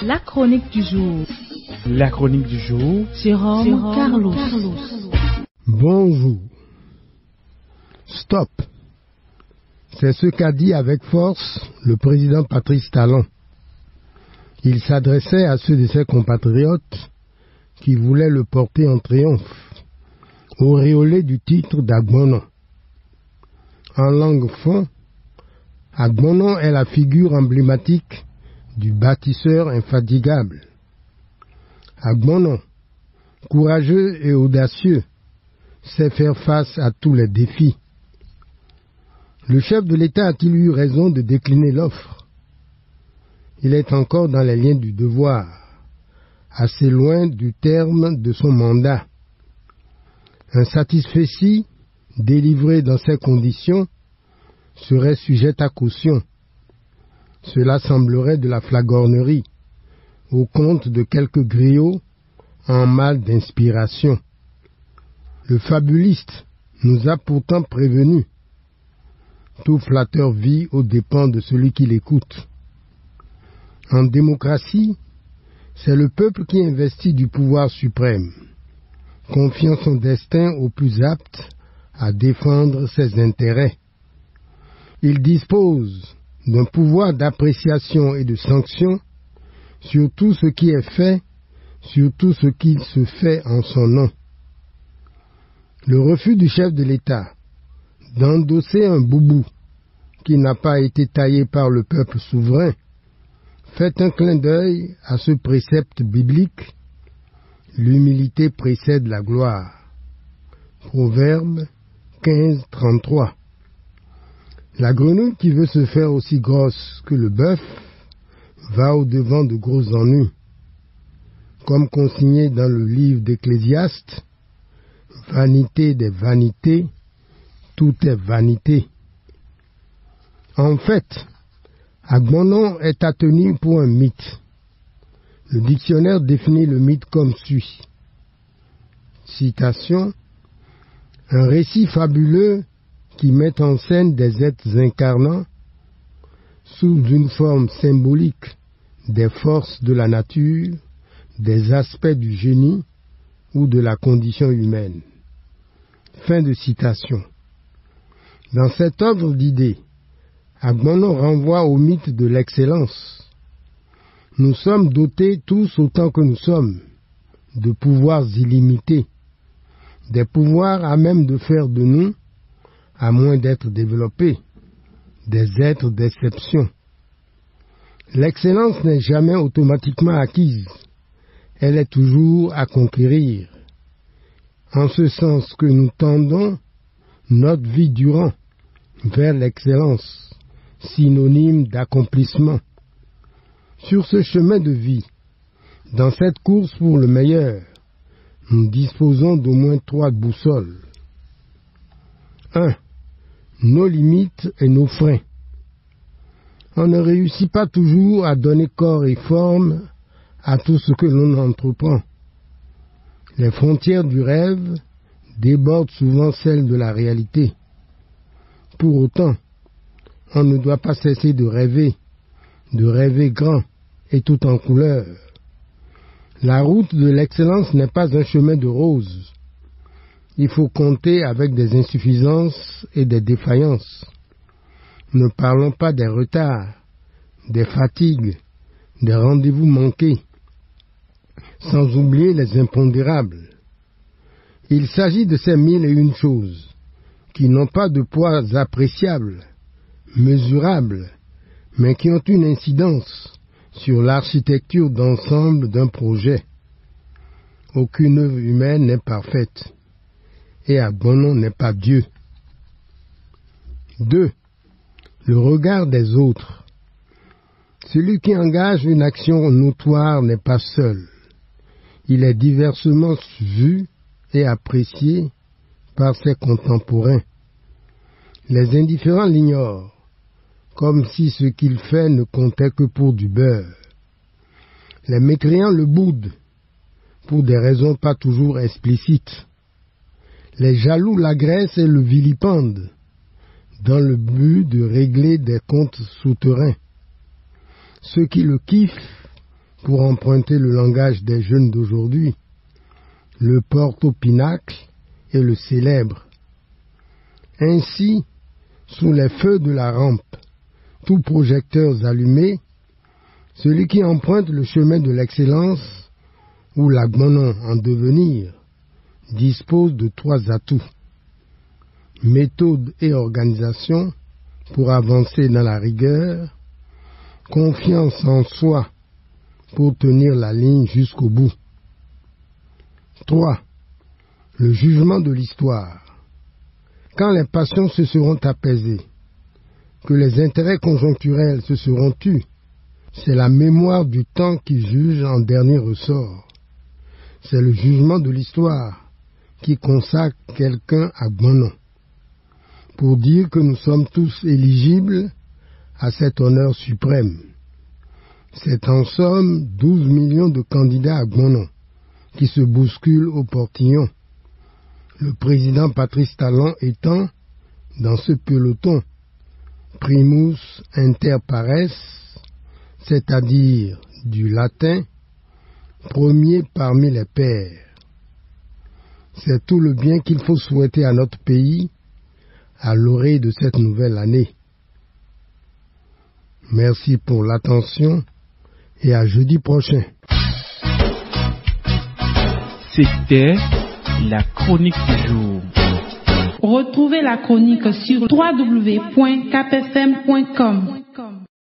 La chronique du jour. La chronique du jour. Jérôme Carlos. Bonjour. Stop. C'est ce qu'a dit avec force le président Patrice Talon. Il s'adressait à ceux de ses compatriotes qui voulaient le porter en triomphe, auréolé du titre d'Agbonon. En langue fon, Agbonon est la figure emblématique du bâtisseur infatigable. Agbonon, courageux et audacieux, sait faire face à tous les défis. Le chef de l'État a-t-il eu raison de décliner l'offre? Il est encore dans les liens du devoir, assez loin du terme de son mandat. Un satisfecit, délivré dans ces conditions, serait sujet à caution. Cela semblerait de la flagornerie, au compte de quelques griots en mal d'inspiration. Le fabuliste nous a pourtant prévenus. Tout flatteur vit aux dépens de celui qui l'écoute. En démocratie, c'est le peuple qui investit du pouvoir suprême, confiant son destin au plus apte à défendre ses intérêts. Il dispose d'un pouvoir d'appréciation et de sanction sur tout ce qui est fait, sur tout ce qui se fait en son nom. Le refus du chef de l'État d'endosser un boubou qui n'a pas été taillé par le peuple souverain fait un clin d'œil à ce précepte biblique: l'humilité précède la gloire. Proverbe 15:33. La grenouille qui veut se faire aussi grosse que le bœuf va au-devant de gros ennuis. Comme consigné dans le livre d'Ecclésiaste, vanité des vanités, tout est vanité. En fait, Agbonon est à tenir pour un mythe. Le dictionnaire définit le mythe comme suit. Citation: un récit fabuleux qui met en scène des êtres incarnant, sous une forme symbolique, des forces de la nature, des aspects du génie ou de la condition humaine. Fin de citation. Dans cette œuvre d'idées, Agbonon renvoie au mythe de l'excellence. Nous sommes dotés tous autant que nous sommes de pouvoirs illimités, des pouvoirs à même de faire de nous, à moins d'être développés, des êtres d'exception. L'excellence n'est jamais automatiquement acquise, elle est toujours à conquérir, en ce sens que nous tendons notre vie durant vers l'excellence, synonyme d'accomplissement. Sur ce chemin de vie, dans cette course pour le meilleur, nous disposons d'au moins 3 boussoles. 1. Nos limites et nos freins. On ne réussit pas toujours à donner corps et forme à tout ce que l'on entreprend. Les frontières du rêve débordent souvent celles de la réalité. Pour autant, on ne doit pas cesser de rêver grand et tout en couleur. La route de l'excellence n'est pas un chemin de roses. Il faut compter avec des insuffisances et des défaillances. Ne parlons pas des retards, des fatigues, des rendez-vous manqués, sans oublier les impondérables. Il s'agit de ces 1001 choses qui n'ont pas de poids appréciable, mesurable, mais qui ont une incidence sur l'architecture d'ensemble d'un projet. Aucune œuvre humaine n'est parfaite, et Agbonon n'est pas Dieu. 2. Le regard des autres. Celui qui engage une action notoire n'est pas seul. Il est diversement vu et apprécié par ses contemporains. Les indifférents l'ignorent, comme si ce qu'il fait ne comptait que pour du beurre. Les mécréants le boudent, pour des raisons pas toujours explicites. Les jaloux l'agressent et le vilipendent, dans le but de régler des comptes souterrains. Ceux qui le kiffent pour emprunter le langage des jeunes d'aujourd'hui, le porte au pinacle et le célèbre. Ainsi, sous les feux de la rampe, tous projecteurs allumés, celui qui emprunte le chemin de l'excellence, ou l'Agbonon en devenir, dispose de 3 atouts: méthode et organisation pour avancer dans la rigueur, confiance en soi pour tenir la ligne jusqu'au bout. 3. Le jugement de l'histoire. Quand les passions se seront apaisées, que les intérêts conjoncturels se seront tus, c'est la mémoire du temps qui juge en dernier ressort. C'est le jugement de l'histoire qui consacre quelqu'un à Agbonon, pour dire que nous sommes tous éligibles à cet honneur suprême. C'est en somme 12 millions de candidats à Agbonon qui se bousculent au portillon, le président Patrice Talon étant, dans ce peloton, primus inter pares, c'est-à-dire du latin, premier parmi les pairs. C'est tout le bien qu'il faut souhaiter à notre pays à l'orée de cette nouvelle année. Merci pour l'attention et à jeudi prochain. C'était la chronique du jour. Retrouvez la chronique sur www.capfm.com.